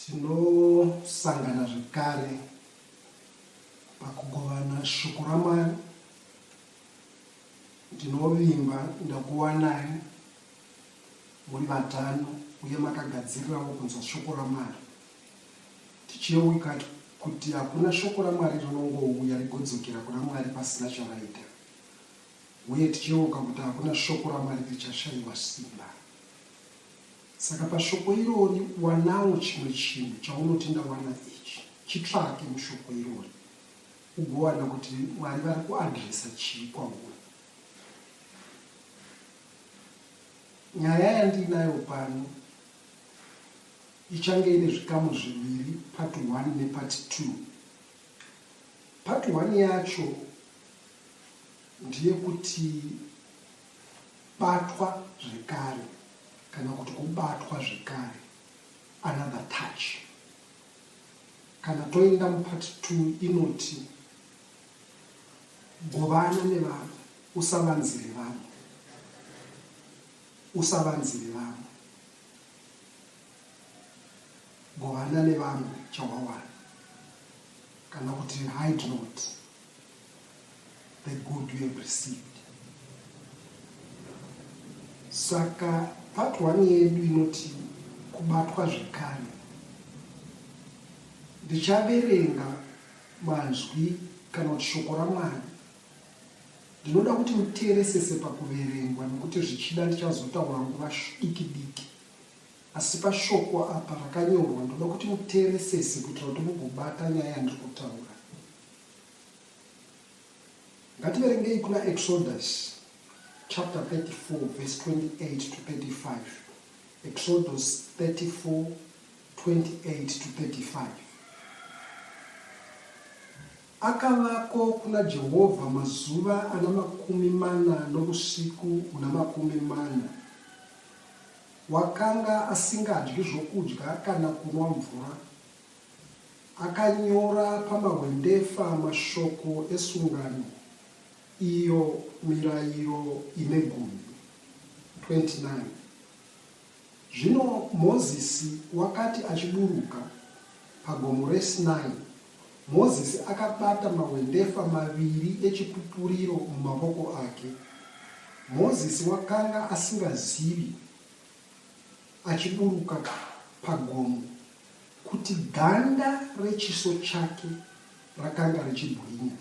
tinosangana zvekare pakugovana shoko raMwari. Ndinovimba ndakuwanai muri vatano uye makagadzirirawo kunzwa shoko raMwari. Tichiyeuka kuti hakuna shoko raMwari rinongouya rigodzokera kuna Mwari pasina charaita. Uye tichiyeuka kuti hakuna shoko raMwari richashayiwa simba. Saka pashoko irori wanawo chimwe chinhu chaunoti ndawana ichi. Chitsvake mushoko irori ugowana kuti Mwari vari kuadhiresa chii kwauri. Nyaya yandinayo pano ichange ine zvikamu zviviri, part 1 nepart 2. Part 1 yacho ndiye kuti batwa zvekare kana kuti kubatwa zvekare, another touch. Kana toenda mupart 2 inoti govana nevanhu, usavanzire vanhu, usavanzire vanhu, govana nevanhu chawawana, kana kuti hide not the good you have received. Saka part 1 yedu inoti kubatwa zvekare. Ndichaverenga manzwi kana kuti shoko raMwari. Ndinoda kuti muteeresese pakuverengwa nekuti zvichida ndichazotaura nguva diki diki. Asi pashoko apa rakanyorwa ndoda kuti muteeresese kuitira kuti mugobata nyaya yandiri kutaura. Ngativerengei kuna Exodus chapter 34 verse 28 to 35. Exodus 34 28 to 35. Akavako kuna Jehovha mazuva ana 40 nousiku huna 40. Wakanga asingadyi zvokudya kana kunwa mvura. Akanyora pamahwendefa mashoko esungano, iyo mirayiro ine 10. 29. Zvino Mozisi wakati achiburuka pagomo reSinai, Mozisi akabata mahwendefa maviri echipupuriro mumavoko ake. Mozisi wakanga asingazivi achiburuka pagomo kuti ganda rechiso chake rakanga richibwinya,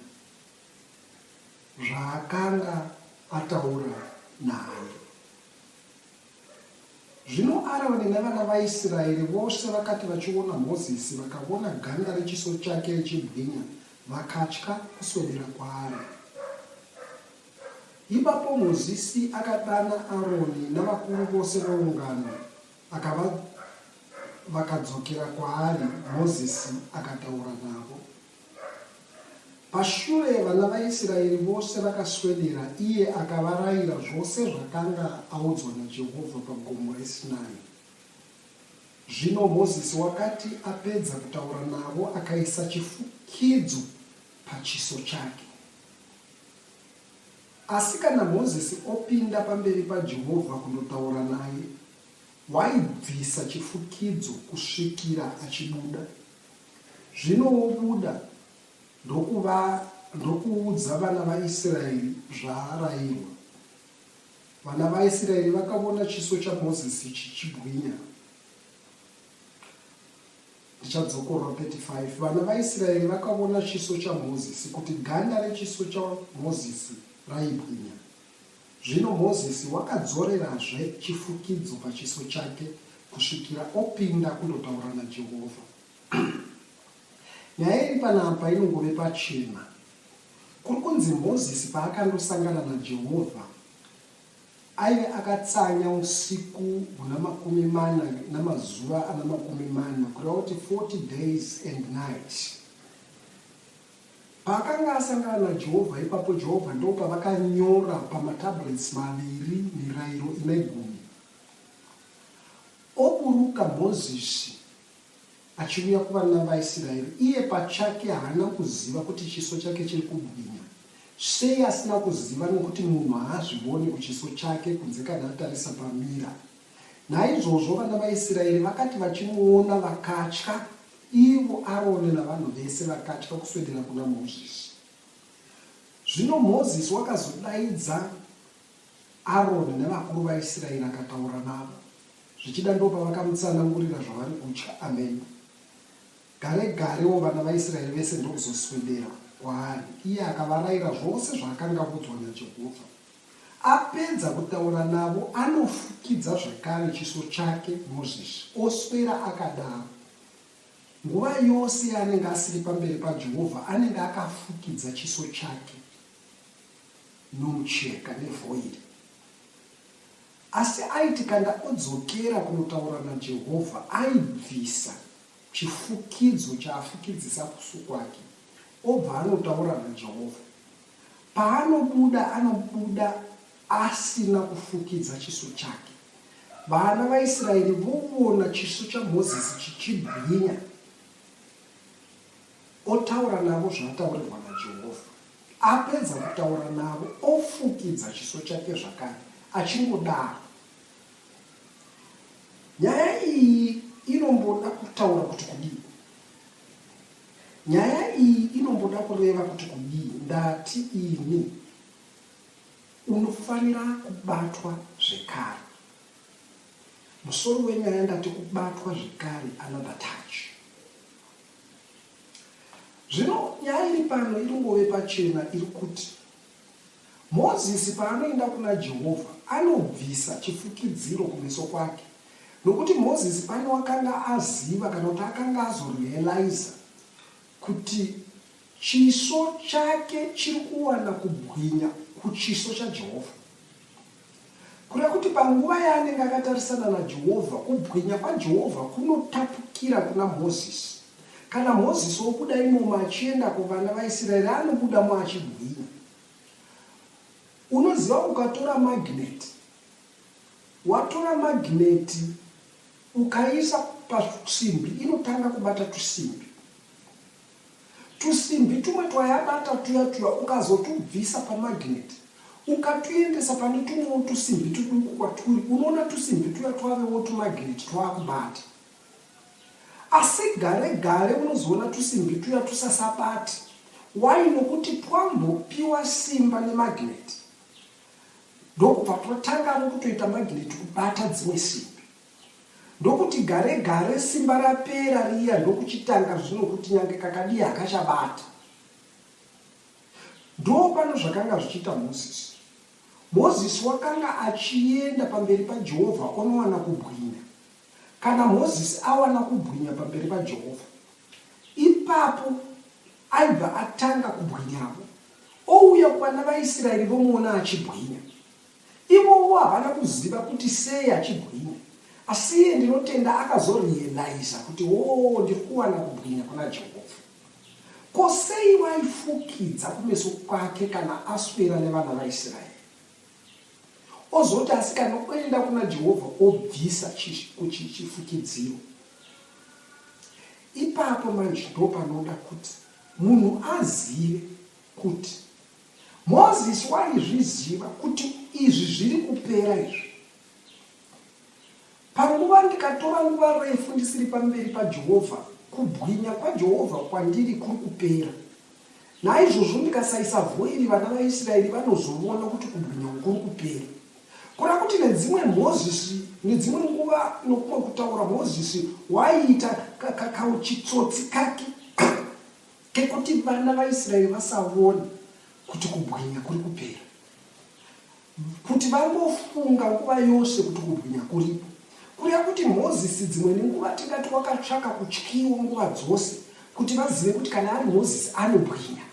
zvaakanga ataura naye. Zvino Aroni navana vaIsraeri vose vakati vachiona Mozisi vakaona ganda rechiso chake richibwinya, vakatya kuswedera kwaari. Ipapo Mozisi akadana Aroni navakuru vose veungano, vakadzokera kwaari. Mozisi akataura navo. Pashure vana vaIsraeri vose vakaswedera, iye akavarayira zvose zvakanga audzwa naJehovha pagomo reSinai. Zvino Mozisi wakati apedza kutaura navo, akaisa chifukidzo pachiso chake. Asi kana Mozisi opinda pamberi paJehovha kundotaura naye, waibvisa chifukidzo kusvikira achibuda. Zvino wobuda ndokuudza vana vaIsraeri zvaarayirwa. Vana vaIsraeri vakaona chiso chaMozisi chichibwinya. Ndichadzokorwa 35. Vana vaIsraeri vakaona chiso chaMozisi kuti ganda rechiso chaMozisi raibwinya. Zvino Mozisi wakadzorerazve chifukidzo pachiso chake kusvikira opinda kundotaura naJehovha. Nyaya iri panapa inongove pachena. Kuri kunzi Mozisi paakandosangana naJehovha aive akatsanya usiku huna 40 namazuva ana 40, kureva kuti 40 days and nights. Paakanga asangana naJehovha, ipapo Jehovha ndopa vakanyora pamatablets maviri mirayiro ine 10. Oburuka Mozisi achiuya kuvana vaIsraeri, iye pachake haana kuziva kuti chiso chake chiri kubwinya. Sei asina kuziva? Nokuti munhu haazvioni kuchiso chake kunze kana atarisa pamira. Naizvozvo vana vaIsraeri vakati vachimuona vakatya, ivo Aroni navanhu vese vakatya kuswedera kuna Mozisi. Zvino Mozisi wakazodaidza Aroni nevakuru vaIsraeri akataura navo, zvichida ndopavakamutsanangurira zvavari kutya. Amen. Gare garewo vana vaIsraeri vese ndokuzoswedera kwaari. Iye akavarayira zvose zvaakanga audzwa naJehovha. Apedza kutaura navo, anofukidza zvakare chiso chake Mozisi, oswera akadaro. Nguva yose yaanenge asiri pamberi paJehovha anenge akafukidza chiso chake nomucheka nevhoiri. Asi aiti kana odzokera kunotaura naJehovha, aibvisa chifukidzo chaafukidzisa kusu kwake, obva anotaura naJehovha. Paanobuda, anobuda asina kufukidza chiso chake. Vana vaIsraeri voona chiso chaMozisi chichibwinya, otaura navo zvataurirwa naJehovha. Apedza kutaura navo, ofukidza chiso chake zvakare, achingodaro. Nyaya iyi inomboda kutaura kuti kudii? Nyaya iyi inomboda kureva kuti kudii? Ndati ini unofanira kubatwa zvekare. Musoro wenyaya ndati kubatwa zvekare, another touch. Zvino nyaya iri pano iringove pachena, iri kuti Mozisi paanoenda kuna Jehovha anobvisa chifukidziro kumeso kwake, nokuti Mozisi pane wakanga aziva kana kuti akanga azorealiza kuti chiso chake chiri kuwana kubwinya kuchiso chaJehovha. Kureva kuti panguva yaanenge akatarisana naJehovha, kubwinya kwaJehovha kunotapukira kuna Mozisi. Kana Mozisi obuda imomo achienda kuvana vaIsraeri, anobudamo achibwinya. Unoziva, ukatora magneti, watora magneti ukaisa pasimbi, inotanga kubata tusimbi. Tusimbi tumwe twayabata tuya ukazotubvisa pamagneti, ukatuendesa pane tumwewo tusimbi tuduku kwaturi, unoona tusimbi tuya twavewo tumagneti twakubata. Asi gare gare unozoona tusimbi tuya tusasabati. Why? Nokuti twambopiwa simba nemagneti, ndokubva totanga kutoita magneti kubata dzimwe simbi. Ndokuti gare gare simba rapera riya, ndokuchitanga zvino kuti nyange kakadii hakachabata. Ndo pano zvakanga zvichiita Mozisi. Mozisi wakanga achienda pamberi paJehovha onowana kubwinya. Kana Mozisi awana kubwinya pamberi paJehovha, ipapo aibva atanga kubwinyavo. Ouya kuvana vaIsraeri vomuona achibwinya. Ivowo havana kuziva kuti sei achibwinya. Asi iye ndinotenda akazorealiza kuti ndiri kuwana kubwinya kuna Jehovha. Ko sei waifukidza kumeso kwake kana aswera nevana vaIsraeri? Ozoti asi kana oenda kuna Jehovha obvisa chifukidziro. Ipapo manje ndo panoda kuti munhu azive kuti Mozisi waizviziva kuti izvi zviri kupera izvi. Panguva ndikatora nguva refu ndisiri pamberi paJehovha, kubwinya kwaJehovha kwandiri kuri kupera. Naizvozvo ndikasaisa vhoiri, vana vaIsraeri vanozoona kuti kubwinya kuri kupera. Kureva kuti nedzimwe Mozisi, nedzimwe nguva nokumwe kutaura Mozisi waiita kauchitsotsi kake kekuti vana vaIsraeri vasaone kuti kubwinya kuri kupera, kuti vangofunga nguva yose kuti kubwinya kuripo. Kureva kuti Mozisi dzimwe nenguva tingati wakatsvaka kutyiwa nguva dzose kuti vazive kuti kana ari Mozisi anobwinya.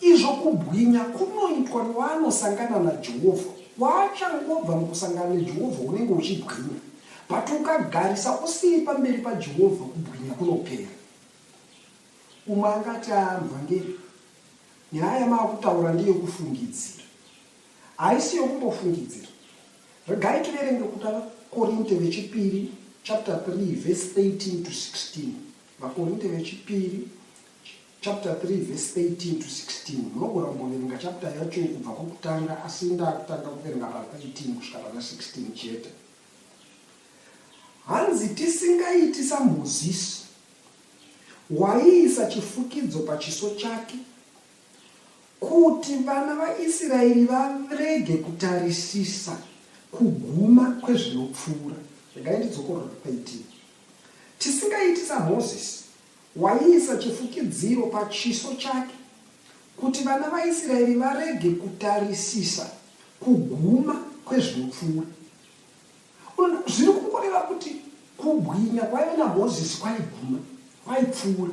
Izvo kubwinya kunoitwa nevanosangana naJehovha. Wachangobva mukusangana naJehovha unenge uchibwinya. But ukagarisa usiri pamberi paJehovha, kubwinya kunopera. Umwe angati mvangeri, nyaya yamakutaura ndiyo kufungidzira, haisi yokumbofungidzira. Regai tiverenge kuta Korinte vechipiri chapter 3 verse 18 to 16. Vakorinte vechipiri chapter 3 verse 18 to 16. Munogona kumboverenga chapter yacho kubva kwokutanga, asi ndakutanga kuverenga pa18 kusvika pana 16 chete. Hanzi tisingaiti saMozisi waiisa chifukidzo pachiso chake kuti vana vaIsraeri varege kutarisisa kuguma kwezvinopfuura. Regai ndidzokorore pa18. Tisingaiti saMozisi waiisa chifukidziro pachiso chake kuti vana vaIsraeri varege kutarisisa kuguma kwezvinopfuura. Zviri kukoreva kuti kubwinya kwaive naMozisi kwaiguma, kwaipfuura.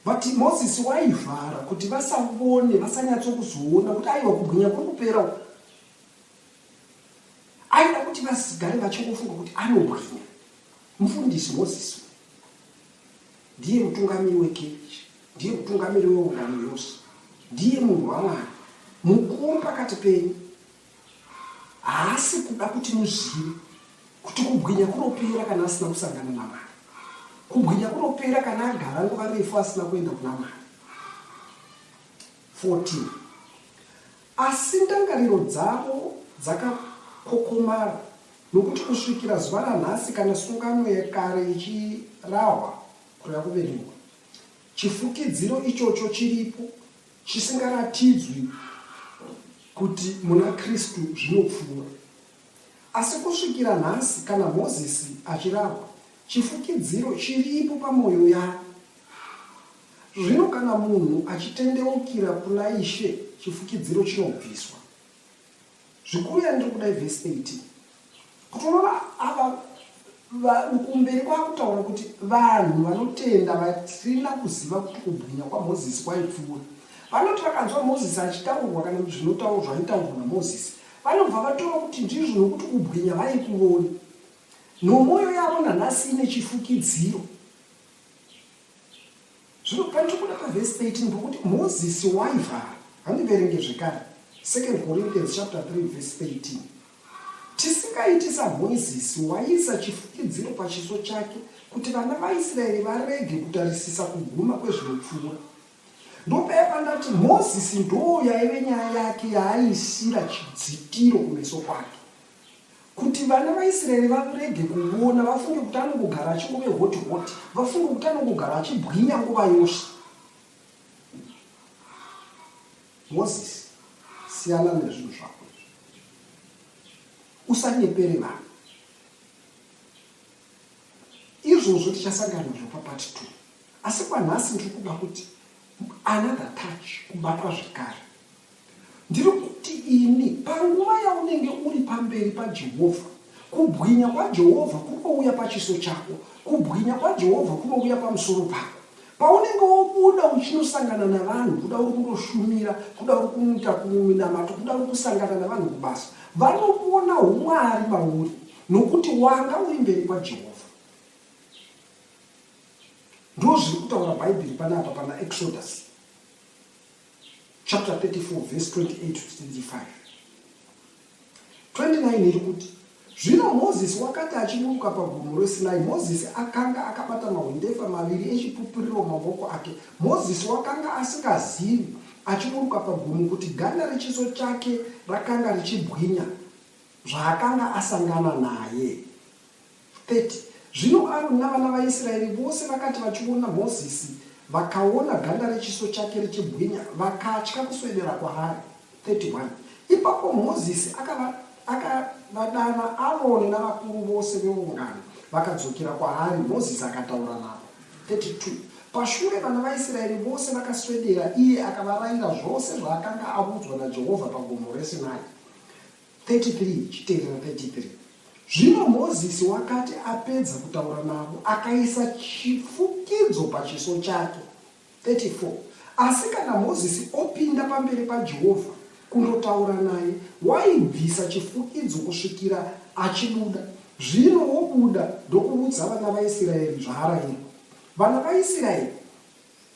But Mozisi waivhara kuti vasavone, vasanyatsokuzoona kuti aiwa kubwinya kuri kupera. Aida kuti vasigare vachingofunga kuti anobwinya. Mufundisi Mozisi ndiye mutungamiri wekerechi, ndiye mutungamiri weungano yose, ndiye munhu waMwari mukuru pakati penyu. Haasi kuda kuti muzive kuti kubwinya kunopera kana asina kusangana naMwari. Kubwinya kunopera kana agara nguva refu asina kuenda kuna Mwari. 14. Asi ndangariro dzavo dzakakokomara, nokuti kusvikira zuva ranhasi kana sungano yekare ichirahwa kureva kuverengwa, chifukidziro ichocho chiripo, chisingaratidzwi kuti muna Kristu zvinopfuura. Asi kusvikira nhasi kana Mozisi achirahwa, chifukidziro chiripo pamwoyo yavo. Zvino kana munhu achitendeukira kuna Ishe, chifukidziro chinobviswa. Zvikuru ndiri kudai verse 18. Kutoona ava kumberi kwakutaura kuti vanhu vanotenda vasina kuziva kuti kubwinya kwaMozisi kwaipfuura. Vanoti vakanzwa Mozisi achitaurwa kana zvinotaurwa zvaitaurwa naMozisi, vanobva vatora kuti ndizvo nokuti kubwinya vaikuona. Nomwoyo yavo nanhasi ine chifukidziro. Zvino pandiri kuda pavhesi 18 pokuti Mozisi waivhara. Handiverenge zvekare 2 Corinthians chapter 3 verse 18. Tisingaiti saMozisi waiisa chifukidziro pachiso chake kuti vana vaIsraeri varege kutarisisa kuguma kwezvinopfuura. Ndopaya pandati Mozisi ndo yaive nyaya yake yaaiisira chidzitiro kumeso kwake, kuti vana vaIsraeri varege kuona, vafunge kuti anongogara achingove hoti hoti, vafunge kuti anongogara achibwinya nguva yose. Mozisi, siyana nezvinhu zvako, usanyepere vanhu. Izvozvo tichasangana nazvo papati 2. Asi kwanhasi ndiri kuda kuti another touch, kubatwa zvakare. Ndiri kuti ini panguva yaunenge uri pamberi paJehovha, kubwinya kwaJehovha kunouya pachiso chako, kubwinya kwaJehovha kunouya pamusoro pako. Paunenge wobuda uchinosangana navanhu, kuda uri kundoshumira, kuda uri kuita kuminamato, kuda uri kusangana navanhu kubasa, vanokuona umwari mauri, nokuti wanga uri mberi kwaJehovha. Ndo zviri kutaura Bhaibheri panapa pana Exodus chapter 34 verse 28 to 35. 29 iri kuti, zvino Mozisi wakati achiburuka pagomo reSinai, Mozisi akanga akabata mahwendefa maviri echipupuriro mumavoko ake. Mozisi wakanga asingazivi achiburuka pagomo kuti ganda rechiso chake rakanga richibwinya zvaakanga asangana naye. 30. Zvino Aroni navana vaIsraeri vose vakati vachiona Mozisi, vakaona ganda rechiso chake richibwinya, vakatya kuswedera kwaari. 31. Ipapo Mozisi akavadana Aroni navakuru vose veungano, vakadzokera kwaari. Mozisi akataura navo. 32. Pashure vana vaIsraeri vose vakaswedera, iye akavarayira zvose zvaakanga abudzwa naJehovha pagomo reSinai. 33. Chiteerera 33. Zvino Mozisi wakati apedza kutaura navo, akaisa chifukidzo pachiso chake. 34. Asi kana Mozisi opinda pamberi paJehovha kundotaura naye, waibvisa chifukidzo kusvikira achibuda. Zvino wobuda ndokuudza vana vaIsraeri zvaarayirwa. Vana vaIsraeri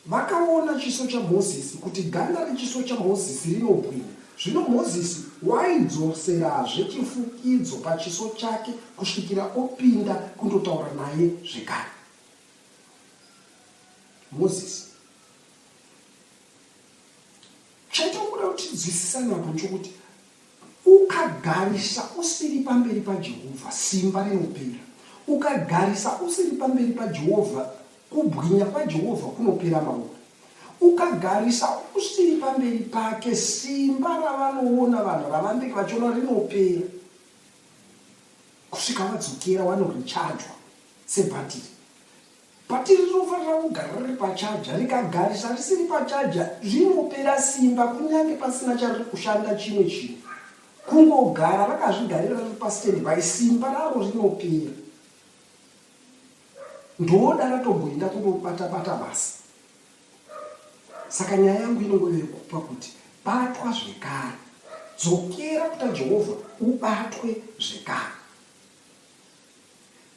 vakaona chiso chaMozisi, kuti ganda rechiso chaMozisi rinobwinya. Zvino Mozisi waidzoserazve chifukidzo pachiso chake kusvikira opinda kundotaura naye zvekare. Moses. Chaitokuda kuti nzwisisane apo nchokuti ukagarisa usiri pamberi paJehovha simba rinopera. Ukagarisa usiri pamberi paJehovha kubwinya kwaJehovha kunopera mauri. Ukagarisa usiri pamberi pake simba ravanoona vanhu ravambeki vachiona rinopera. Kusvika vadzokera vanorichajwa sebhatiri. Bhatiri rinofanira kugara riri pachaja. Rikagarisa risiri pachaja rinopera simba kunyange pasina chariri kushanda chimwe chinhu. Kungogara rakazvigarira riri pastandby simba raro rinopera. Ndoda ratomboenda kundobata-bata basi. Saka nyaya yangu inongove kupa kuti batwa zvekare. Dzokera kuta Jehovha ubatwe zvekare.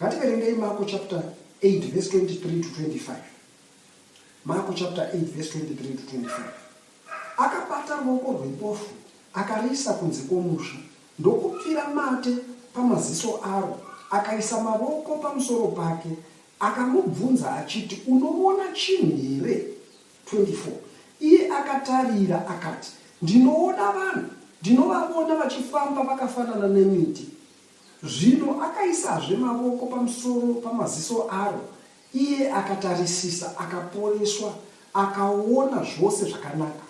Ngativerengei Marko chapter 8 verse 23 to 25. Marko chapter 8 verse 23 to 25. Akabata ruoko rwepofu akariisa kunze kwomusha ndokupfira mate pamaziso aro, akaisa maoko pamusoro pake, akamubvunza achiti, unoona chinhu here? 24. Iye akatarira akati, ndinoona vanhu, ndinovavona vachifamba vakafanana nemiti. Zvino akaisazve maoko pamusoro pamaziso aro, iye akatarisisa, akaporeswa, akaona zvose zvakanaka.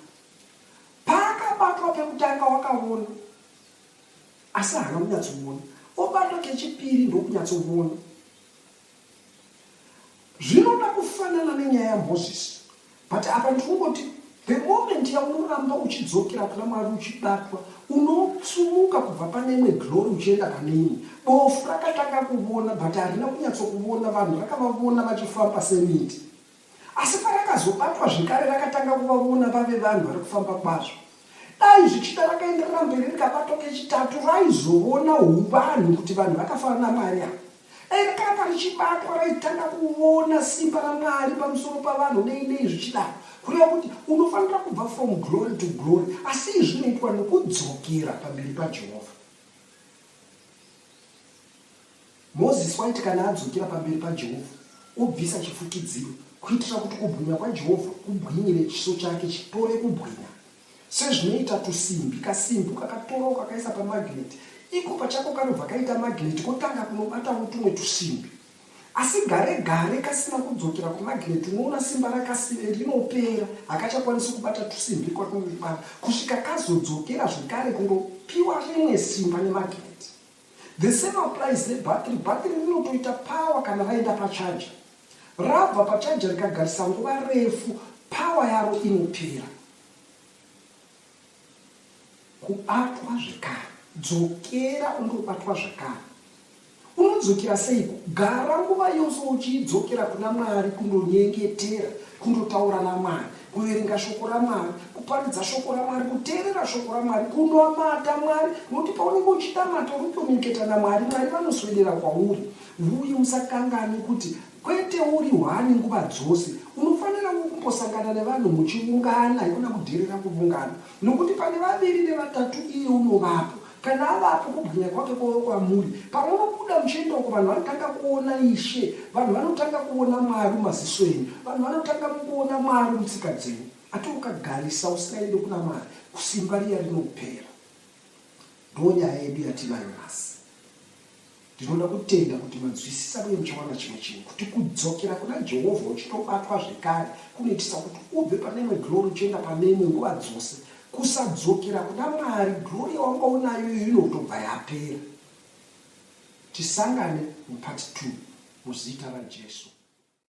Paakabatwa pekutanga wakaona, asi haana kunyatsoona. Obatwa kechipiri ndokunyatsoona. Zvinoda kufanana nenyaya yaMozisi. But apa ndikungoti the moment yaunoramba uchidzokera kuna Mwari uchibatwa, unotsumuka kubva pane imwe glory uchienda pane imwe. Bofu rakatanga kuona, but harina kunyatsokuona vanhu, rakavavona vachifamba semiti. Asi parakazobatwa zvekare rakatanga kuvavona vave vanhu vari kufamba kwazvo. Dai zvichida rakaenderera mberi rikabatwa kechitatu, raizoona uvanhu kuti vanhu vakafanana naMwari apa. Rakanga richibatwa raitanga kuona simba raMwari pamusoro pavanhu nei zvichidaro. Kureva kuti unofanira kubva from glory to glory, asi izvi zvinoitwa nekudzokera pamberi paJehovha. Mozisi waiti kana adzokera pamberi paJehovha obvisa chifukidziro kuitira kuti kubwinya kwaJehovha kubwinyire chiso chake chitore kubwinya. Sezvinoita tusimbi, kasimbi kakatora kakaisa pamagneti, iko pachako kanobva kaita magneti kotanga kunobatawo tumwe tusimbi. Asi gare kasina kudzokera kumagneti, unoona simba rinopera, hakachakwanisi kubata tusimbi kwatunobata, kusvika kazodzokera zvekare kundopiwa rimwe simba nemagneti. The same applies nebhatiri. Bhatiri rinotoita power kana raenda pachaja. Rabva pachaja rikagarisa nguva refu, power yaro inopera. Kubatwa zvekare. Dzokera undobatwa zvekare. Unodzokera seiko? Gara nguva yose uchidzokera kuna Mwari kundonyengetera, kundotaura naMwari, kuverenga shoko raMwari, kuparidza shoko raMwari, kuteerera shoko raMwari, kundomata Mwari. Nokuti paunenge uchitamata uri kunyengeta naMwari, Mwari vanoswedera kwauri. Uye usakangane kuti kwete uri hwani nguva dzose. Unofanira kumbosangana nevanhu muchiungana, haikona kudherera kuungana. Nokuti pane vaviri nevatatu iye unovapo. Kana avapo kubwinya kwake kwamuri, pamunobuda muchienda uko vanhu vanotanga kuona Ishe, vanhu vanotanga kuona Mwari mumaziso enyu, vanhu vanotanga kuona Mwari mutsika dzenyu. Ati ukagarisa usinaende kuna Mwari, kusimba riya rinopera. Ndonyaya yedu yatinayo nhasi. Ndinoda kutenda kuti manzwisisa uye muchawana chimwe chinhu, kuti kudzokera kuna Jehovha uchitobatwa zvekare kunoitisa kuti ubve pane imwe glory uchienda pane imwe nguva dzose. Kusadzokera kuna Mwari, glory yawanga unayo inotobva yapera. Tisangane mupart 2 muzita raJesu.